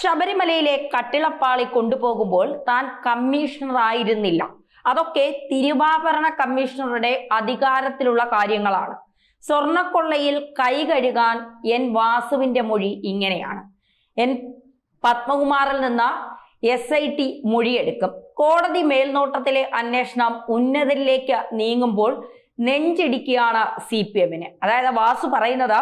ശബരിമലയിലെ കട്ടിളപ്പാളി കൊണ്ടുപോകുമ്പോൾ താൻ കമ്മീഷണറായിരുന്നില്ല. അതൊക്കെ തിരുവാഭരണ കമ്മീഷണറുടെ അധികാരത്തിലുള്ള കാര്യങ്ങളാണ്. സ്വർണക്കൊള്ളയിൽ കൈ കഴുകാൻ എൻ വാസുവിന്റെ മൊഴി ഇങ്ങനെയാണ്. എൻ പത്മകുമാറിൽ നിന്ന് SIT മൊഴിയെടുക്കും. കോടതി മേൽനോട്ടത്തിലെ അന്വേഷണം ഉന്നതരിലേക്ക് നീങ്ങുമ്പോൾ നെഞ്ചിടിക്കുകയാണ് CPM-ന്. അതായത് വാസു പറയുന്നത്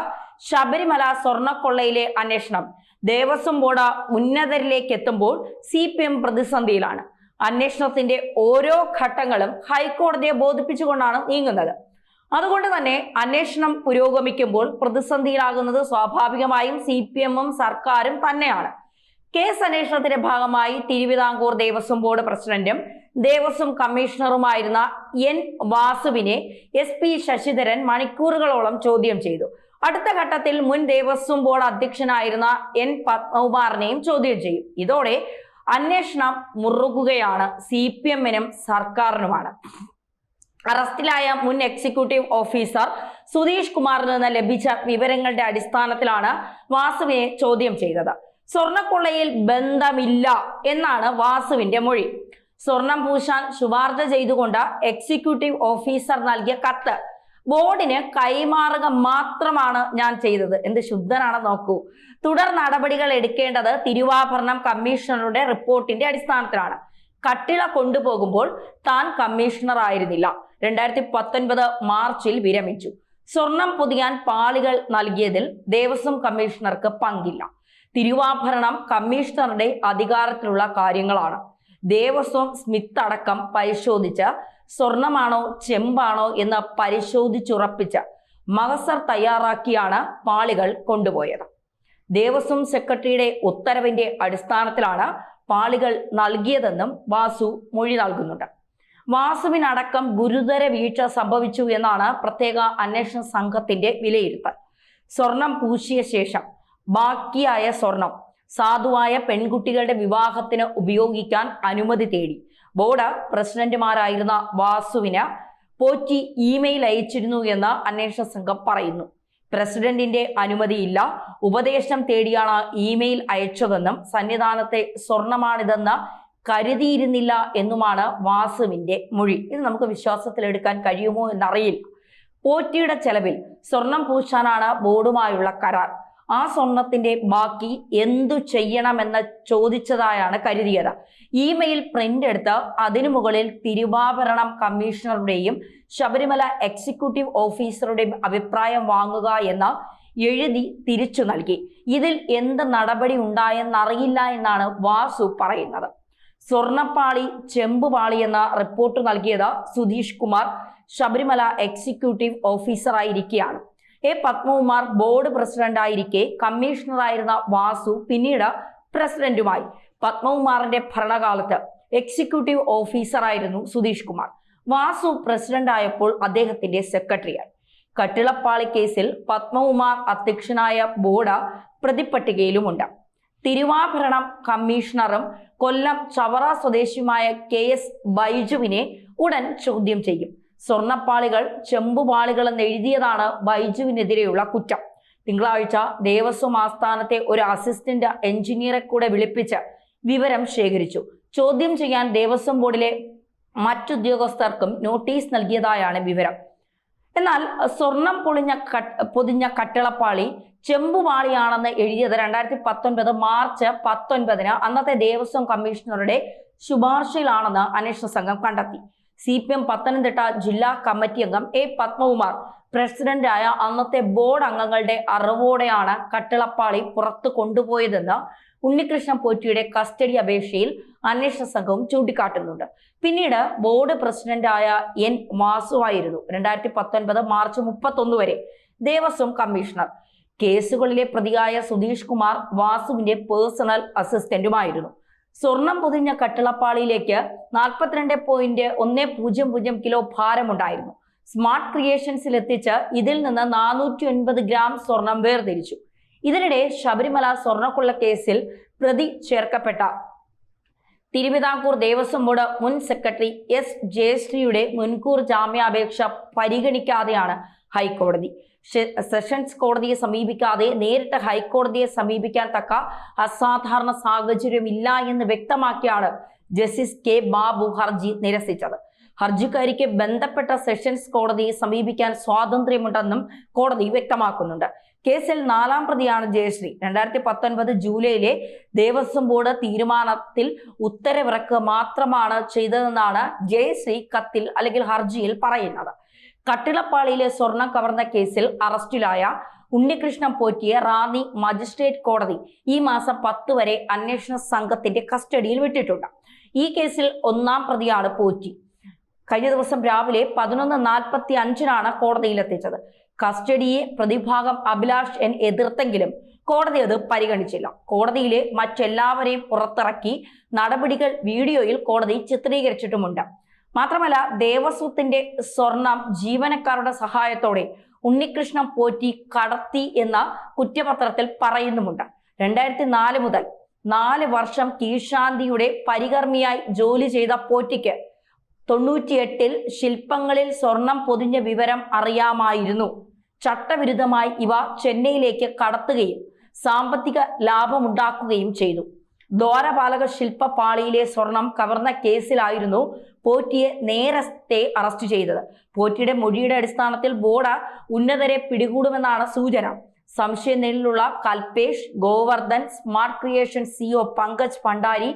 ശബരിമല സ്വർണക്കൊള്ളയിലെ അന്വേഷണം ദേവസ്വം ബോർഡ് ഉന്നതരിലേക്ക് എത്തുമ്പോൾ CPM പ്രതിസന്ധിയിലാണ്. അന്വേഷണത്തിന്റെ ഓരോ ഘട്ടങ്ങളും ഹൈക്കോടതിയെ ബോധിപ്പിച്ചുകൊണ്ടാണ് നീങ്ങുന്നത്. അതുകൊണ്ട് തന്നെ അന്വേഷണം പുരോഗമിക്കുമ്പോൾ പ്രതിസന്ധിയിലാകുന്നത് സ്വാഭാവികമായും CPM-ഉം സർക്കാരും തന്നെയാണ്. കേസ് അന്വേഷണത്തിന്റെ ഭാഗമായി തിരുവിതാംകൂർ ദേവസ്വം ബോർഡ് പ്രസിഡന്റും ദേവസ്വം കമ്മീഷണറുമായിരുന്ന N വാസുവിനെ SP ശശിധരൻ മണിക്കൂറുകളോളം ചോദ്യം ചെയ്തു. അടുത്ത ഘട്ടത്തിൽ മുൻ ദേവസ്വം ബോർഡ് അധ്യക്ഷനായിരുന്ന N പത്മകുമാറിനെയും ചോദ്യം ചെയ്യും. ഇതോടെ അന്വേഷണം മുറുകുകയാണ് CPM-നും സർക്കാരിനുമാണ്. അറസ്റ്റിലായ മുൻ എക്സിക്യൂട്ടീവ് ഓഫീസർ സുധീഷ് കുമാറിൽ നിന്ന് ലഭിച്ച വിവരങ്ങളുടെ അടിസ്ഥാനത്തിലാണ് വാസുവിനെ ചോദ്യം ചെയ്തത്. സ്വർണക്കൊള്ളയിൽ ബന്ധമില്ല എന്നാണ് വാസുവിന്റെ മൊഴി. സ്വർണം പൂശാൻ ശുപാർശ ചെയ്തുകൊണ്ട് എക്സിക്യൂട്ടീവ് ഓഫീസർ നൽകിയ കത്ത് ബോർഡിന് കൈമാറുക മാത്രമാണ് ഞാൻ ചെയ്തത്. എന്ത് ശുദ്ധനാണെന്ന് നോക്കൂ. തുടർ നടപടികൾ എടുക്കേണ്ടത് തിരുവാഭരണം കമ്മീഷണറുടെ റിപ്പോർട്ടിന്റെ അടിസ്ഥാനത്തിലാണ്. കട്ടിള കൊണ്ടുപോകുമ്പോൾ താൻ കമ്മീഷണർ ആയിരുന്നില്ല. 2019 മാർച്ചിൽ വിരമിച്ചു. സ്വർണം പൊതിയാൻ പാളികൾ നൽകിയതിൽ ദേവസ്വം കമ്മീഷണർക്ക് പങ്കില്ല. തിരുവാഭരണം കമ്മീഷണറുടെ അധികാരത്തിലുള്ള കാര്യങ്ങളാണ്. ദേവസ്വം സ്മിത്ത് അടക്കം പരിശോധിച്ച് സ്വർണമാണോ ചെമ്പാണോ എന്ന് പരിശോധിച്ചുറപ്പിച്ച് മഹസർ തയ്യാറാക്കിയാണ് പാളികൾ കൊണ്ടുപോയത്. ദേവസ്വം സെക്രട്ടറിയുടെ ഉത്തരവിന്റെ അടിസ്ഥാനത്തിലാണ് പാളികൾ നൽകിയതെന്നും വാസു മൊഴി നൽകുന്നുണ്ട്. വാസുവിനടക്കം ഗുരുതര വീഴ്ച സംഭവിച്ചു എന്നാണ് പ്രത്യേക അന്വേഷണ സംഘത്തിന്റെ വിലയിരുത്തൽ. സ്വർണം പൂശിയ ശേഷം ബാക്കിയായ സ്വർണം സാധുവായ പെൺകുട്ടികളുടെ വിവാഹത്തിന് ഉപയോഗിക്കാൻ അനുമതി തേടി ബോർഡ് പ്രസിഡന്റുമാരായിരുന്ന വാസുവിന് പോറ്റി ഇമെയിൽ അയച്ചിരുന്നു എന്ന് അന്വേഷണ സംഘം പറയുന്നു. പ്രസിഡന്റിന്റെ അനുമതിയില്ല, ഉപദേശം തേടിയാണ് ഇമെയിൽ അയച്ചതെന്നും സന്നിധാനത്തെ സ്വർണമാണിതെന്ന് കരുതിയിരുന്നില്ല എന്നുമാണ് വാസുവിന്റെ മൊഴി. ഇത് നമുക്ക് വിശ്വാസത്തിലെടുക്കാൻ കഴിയുമോ എന്നറിയില്ല. പോറ്റിയുടെ ചെലവിൽ സ്വർണം പൂശാനാണ് ബോർഡുമായുള്ള കരാർ. ആ സ്വർണത്തിന്റെ ബാക്കി എന്തു ചെയ്യണമെന്ന് ചോദിച്ചതായാണ് കരുതിയത്. ഇമെയിൽ പ്രിന്റ് എടുത്ത് അതിനു മുകളിൽ തിരുവാഭരണം കമ്മീഷണറുടെയും ശബരിമല എക്സിക്യൂട്ടീവ് ഓഫീസറുടെയും അഭിപ്രായം വാങ്ങുക എന്ന് എഴുതി തിരിച്ചു നൽകി. ഇതിൽ എന്ത് നടപടി ഉണ്ടായെന്നറിയില്ല എന്നാണ് വാസു പറയുന്നത്. സ്വർണപ്പാളി ചെമ്പുപാളി എന്ന റിപ്പോർട്ട് നൽകിയത് സുധീഷ് കുമാർ ശബരിമല എക്സിക്യൂട്ടീവ് ഓഫീസറായിരിക്കെയാണ്. പത്മകുമാർ ബോർഡ് പ്രസിഡന്റായിരിക്കെ കമ്മീഷണറായിരുന്ന വാസു പിന്നീട് പ്രസിഡന്റുമായി. പത്മകുമാറിന്റെ ഭരണകാലത്ത് എക്സിക്യൂട്ടീവ് ഓഫീസറായിരുന്നു സുധീഷ് കുമാർ. വാസു പ്രസിഡന്റ് ആയപ്പോൾ അദ്ദേഹത്തിന്റെ സെക്രട്ടറിയായി. കട്ടിളപ്പാളി കേസിൽ പത്മകുമാർ അധ്യക്ഷനായ ബോർഡ് പ്രതിപട്ടികയിലുമുണ്ട്. തിരുവാഭരണം കമ്മീഷണറും കൊല്ലം ചവറ സ്വദേശിയുമായ KS ബൈജുവിനെ ഉടൻ ചോദ്യം ചെയ്യും. സ്വർണപ്പാളികൾ ചെമ്പുപാളികൾ എന്ന് എഴുതിയതാണ് ബൈജുവിനെതിരെയുള്ള കുറ്റം. തിങ്കളാഴ്ച ദേവസ്വം ആസ്ഥാനത്തെ ഒരു അസിസ്റ്റന്റ് എഞ്ചിനീയറെ കൂടെ വിളിപ്പിച്ച് വിവരം ശേഖരിച്ചു. ചോദ്യം ചെയ്യാൻ ദേവസ്വം ബോർഡിലെ മറ്റുദ്യോഗസ്ഥർക്കും നോട്ടീസ് നൽകിയതായാണ് വിവരം. എന്നാൽ സ്വർണം പൊതിഞ്ഞ കട്ടിളപ്പാളി ചെമ്പുപാളിയാണെന്ന് എഴുതിയത് 2019 മാർച്ച് 19 അന്നത്തെ ദേവസ്വം കമ്മീഷണറുടെ ശുപാർശയിലാണെന്ന് അന്വേഷണ സംഘം കണ്ടെത്തി. CPM പത്തനംതിട്ട ജില്ലാ കമ്മിറ്റി അംഗം പത്മകുമാർ പ്രസിഡന്റായ അന്നത്തെ ബോർഡ് അംഗങ്ങളുടെ അറിവോടെയാണ് കട്ടിളപ്പാളി പുറത്തു കൊണ്ടുപോയതെന്ന് ഉണ്ണികൃഷ്ണൻ പോറ്റിയുടെ കസ്റ്റഡി അപേക്ഷയിൽ അന്വേഷണ സംഘവും ചൂണ്ടിക്കാട്ടുന്നുണ്ട്. പിന്നീട് ബോർഡ് പ്രസിഡന്റായ N വാസുവായിരുന്നു 2019 മാർച്ച് 31 വരെ ദേവസ്വം കമ്മീഷണർ. കേസുകളിലെ പ്രതിയായ സുധീഷ് കുമാർ വാസുവിന്റെ പേഴ്സണൽ അസിസ്റ്റന്റുമായിരുന്നു. സ്വർണം പൊതിഞ്ഞ കട്ടിളപ്പാളിയിലേക്ക് 42.100 കിലോ ഭാരമുണ്ടായിരുന്നു. സ്മാർട്ട് ക്രിയേഷൻസിൽ എത്തിച്ച് ഇതിൽ നിന്ന് 409 ഗ്രാം സ്വർണം വേർതിരിച്ചു. ഇതിനിടെ ശബരിമല സ്വർണക്കൊള്ള കേസിൽ പ്രതി ചേർക്കപ്പെട്ട തിരുവിതാംകൂർ ദേവസ്വം ബോർഡ് മുൻ സെക്രട്ടറി S ജയശ്രീയുടെ മുൻകൂർ ജാമ്യാപേക്ഷ പരിഗണിക്കാതെയാണ് ഹൈക്കോടതി സെഷൻസ് കോടതിയെ സമീപിക്കാതെ നേരിട്ട് ഹൈക്കോടതിയെ സമീപിക്കാൻ തക്ക അസാധാരണ സാഹചര്യമില്ല എന്ന് വ്യക്തമാക്കിയാണ് ജസ്റ്റിസ് കെ ബാബു ഹർജി നിരസിച്ചത്. ഹർജിക്കാരിക്ക് ബന്ധപ്പെട്ട സെഷൻസ് കോടതിയെ സമീപിക്കാൻ സ്വാതന്ത്ര്യമുണ്ടെന്നും കോടതി വ്യക്തമാക്കുന്നുണ്ട്. കേസിൽ 4ാം പ്രതിയാണ് ജയശ്രീ. 2019 ജൂലൈയിലെ ദേവസ്വം ബോർഡ് തീരുമാനത്തിൽ ഉത്തരവിറക്കുക മാത്രമാണ് ചെയ്തതെന്നാണ് ജയശ്രീ കത്തിൽ അല്ലെങ്കിൽ ഹർജിയിൽ പറയുന്നത്. കട്ടിളപ്പാളിയിലെ സ്വർണം കവർന്ന കേസിൽ അറസ്റ്റിലായ ഉണ്ണികൃഷ്ണൻ പോറ്റിയെ റാന്നി മജിസ്ട്രേറ്റ് കോടതി ഈ മാസം 10 വരെ അന്വേഷണ സംഘത്തിന്റെ കസ്റ്റഡിയിൽ വിട്ടിട്ടുണ്ട്. ഈ കേസിൽ 1ാം പ്രതിയാണ് പോറ്റി. കഴിഞ്ഞ ദിവസം രാവിലെ 11:45 കോടതിയിലെത്തിച്ചത്. കസ്റ്റഡിയെ പ്രതിഭാഗം അഭിലാഷ് എൻ എതിർത്തെങ്കിലും കോടതി അത് പരിഗണിച്ചില്ല. കോടതിയിലെ മറ്റെല്ലാവരെയും പുറത്തിറക്കി നടപടികൾ വീഡിയോയിൽ കോടതി ചിത്രീകരിച്ചിട്ടുമുണ്ട്. മാത്രമല്ല, ദേവസ്വത്തിന്റെ സ്വർണം ജീവനക്കാരുടെ സഹായത്തോടെ ഉണ്ണികൃഷ്ണൻ പോറ്റി കടത്തി എന്ന കുറ്റപത്രത്തിൽ പറയുന്നുമുണ്ട്. 2004 മുതൽ 4 വർഷം കീഴ്ശാന്തിയുടെ പരികർമ്മിയായി ജോലി ചെയ്ത പോറ്റിക്ക് 98-ൽ ശില്പങ്ങളിൽ സ്വർണം പൊതിഞ്ഞ വിവരം അറിയാമായിരുന്നു. ചട്ടവിരുദ്ധമായി ഇവ ചെന്നൈയിലേക്ക് കടത്തുകയും സാമ്പത്തിക ലാഭമുണ്ടാക്കുകയും ചെയ്തു. ദ്വാരപാലക ശില്പപാളിയിലെ സ്വർണം കവർന്ന കേസിലായിരുന്നു പോറ്റിയെ നേരത്തെ അറസ്റ്റ് ചെയ്തത്. പോറ്റിയുടെ മൊഴിയുടെ അടിസ്ഥാനത്തിൽ ബോർഡ് ഉന്നതരെ പിടികൂടുമെന്നാണ് സൂചന. സംശയനിഴലിലുള്ള Kalpesh, Govardhan, smart creation CEO Pankaj Bhandari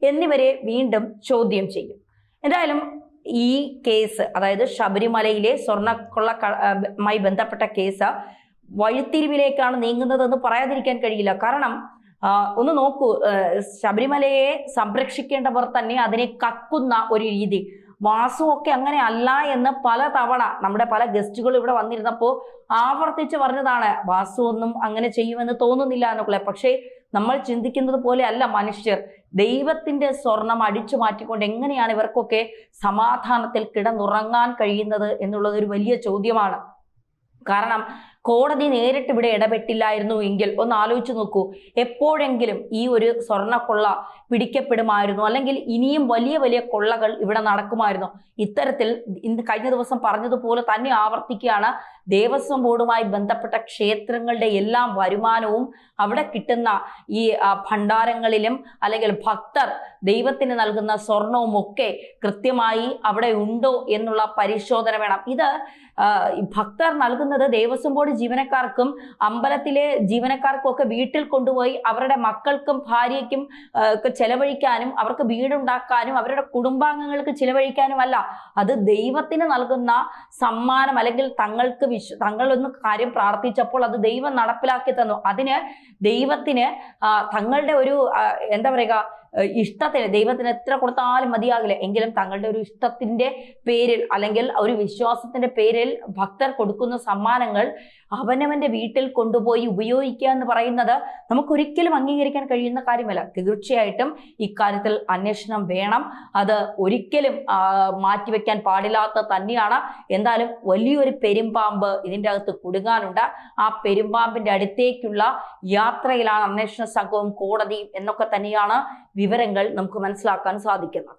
എന്നിവരെ വീണ്ടും ചോദ്യം ചെയ്യും. എന്തായാലും ഈ കേസ്, അതായത് ശബരിമലയിലെ സ്വർണ്ണക്കൊള്ളയുമായി ബന്ധപ്പെട്ട കേസ് വഴിത്തിരിവിലേക്കാണ് നീങ്ങുന്നതെന്ന് പറയാതിരിക്കാൻ കഴിയില്ല. കാരണം ഒന്ന് നോക്കൂ, ശബരിമലയെ സംരക്ഷിക്കേണ്ടവർ തന്നെ അതിനെ കക്കുന്ന ഒരു രീതി. വാസുവൊക്കെ അങ്ങനെ അല്ല എന്ന് പല തവണ നമ്മുടെ പല ഗസ്റ്റുകൾ ഇവിടെ വന്നിരുന്നപ്പോൾ ആവർത്തിച്ച് പറഞ്ഞതാണ്. വാസു ഒന്നും അങ്ങനെ ചെയ്യുമെന്ന് തോന്നുന്നില്ല എന്നൊക്കെ. പക്ഷേ നമ്മൾ ചിന്തിക്കുന്നത് പോലെ അല്ല മനുഷ്യർ. ദൈവത്തിന്റെ സ്വർണം അടിച്ചു മാറ്റിക്കൊണ്ട് എങ്ങനെയാണ് ഇവർക്കൊക്കെ സമാധാനത്തിൽ കിടന്നുറങ്ങാൻ കഴിയുന്നത് എന്നുള്ളത് ഒരു വലിയ ചോദ്യമാണ്. കാരണം കോടതി നേരിട്ട് ഇവിടെ ഇടപെട്ടില്ലായിരുന്നു എങ്കിൽ ഒന്ന് ആലോചിച്ച് നോക്കൂ, എപ്പോഴെങ്കിലും ഈ ഒരു സ്വർണ്ണക്കൊള്ള പിടിക്കപ്പെടുമായിരുന്നു, അല്ലെങ്കിൽ ഇനിയും വലിയ വലിയ കൊള്ളകൾ ഇവിടെ നടക്കുമായിരുന്നു. ഇത്തരത്തിൽ ഇന്ന് കഴിഞ്ഞ ദിവസം പറഞ്ഞതുപോലെ തന്നെ ആവർത്തിക്കുകയാണ്, ദേവസ്വം ബോർഡുമായി ബന്ധപ്പെട്ട ക്ഷേത്രങ്ങളുടെ എല്ലാ വരുമാനവും അവിടെ കിട്ടുന്ന ഈ ഭണ്ഡാരങ്ങളിലും അല്ലെങ്കിൽ ഭക്തർ ദൈവത്തിന് നൽകുന്ന സ്വർണവും ഒക്കെ കൃത്യമായി അവിടെ ഉണ്ടോ എന്നുള്ള പരിശോധന വേണം. ഇത് ഭക്തർ നൽകുന്നത് ദേവസ്വം ബോർഡ് ജീവനക്കാർക്കും അമ്പലത്തിലെ ജീവനക്കാർക്കും ഒക്കെ വീട്ടിൽ കൊണ്ടുപോയി അവരുടെ മക്കൾക്കും ഭാര്യയ്ക്കും ഒക്കെ ചെലവഴിക്കാനും അവർക്ക് വീടുണ്ടാക്കാനും അവരുടെ കുടുംബാംഗങ്ങൾക്ക് ചിലവഴിക്കാനുമല്ല. അത് ദൈവത്തിന് നൽകുന്ന സമ്മാനം, അല്ലെങ്കിൽ തങ്ങളൊന്ന് കാര്യം പ്രാർത്ഥിച്ചപ്പോൾ അത് ദൈവം നടപ്പിലാക്കി തന്നു. അതിന് ദൈവത്തിന് തങ്ങളുടെ ഒരു എന്താ പറയുക ഇഷ്ടത്തിന്, ദൈവത്തിന് എത്ര കൊടുത്താലും മതിയാകില്ല, എങ്കിലും തങ്ങളുടെ ഒരു ഇഷ്ടത്തിന്റെ പേരിൽ അല്ലെങ്കിൽ ഒരു വിശ്വാസത്തിന്റെ പേരിൽ ഭക്തർ കൊടുക്കുന്ന സമ്മാനങ്ങൾ അവനവന്റെ വീട്ടിൽ കൊണ്ടുപോയി ഉപയോഗിക്കുക എന്ന് പറയുന്നത് നമുക്കൊരിക്കലും അംഗീകരിക്കാൻ കഴിയുന്ന കാര്യമല്ല. തീർച്ചയായിട്ടും ഇക്കാര്യത്തിൽ അന്വേഷണം വേണം. അത് ഒരിക്കലും മാറ്റിവെക്കാൻ പാടില്ലാത്ത തന്നെയാണ്. എന്തായാലും വലിയൊരു പെരുമ്പാമ്പ് ഇതിൻ്റെ അകത്ത് കുടുങ്ങാനുണ്ട്. ആ പെരുമ്പാമ്പിന്റെ അടുത്തേക്കുള്ള യാത്രയിലാണ് അന്വേഷണ സംഘവും കോടതിയും എന്നൊക്കെ തന്നെയാണ് വിവരങ്ങൾ നമുക്ക് മനസ്സിലാക്കാൻ സാധിക്കുന്നത്.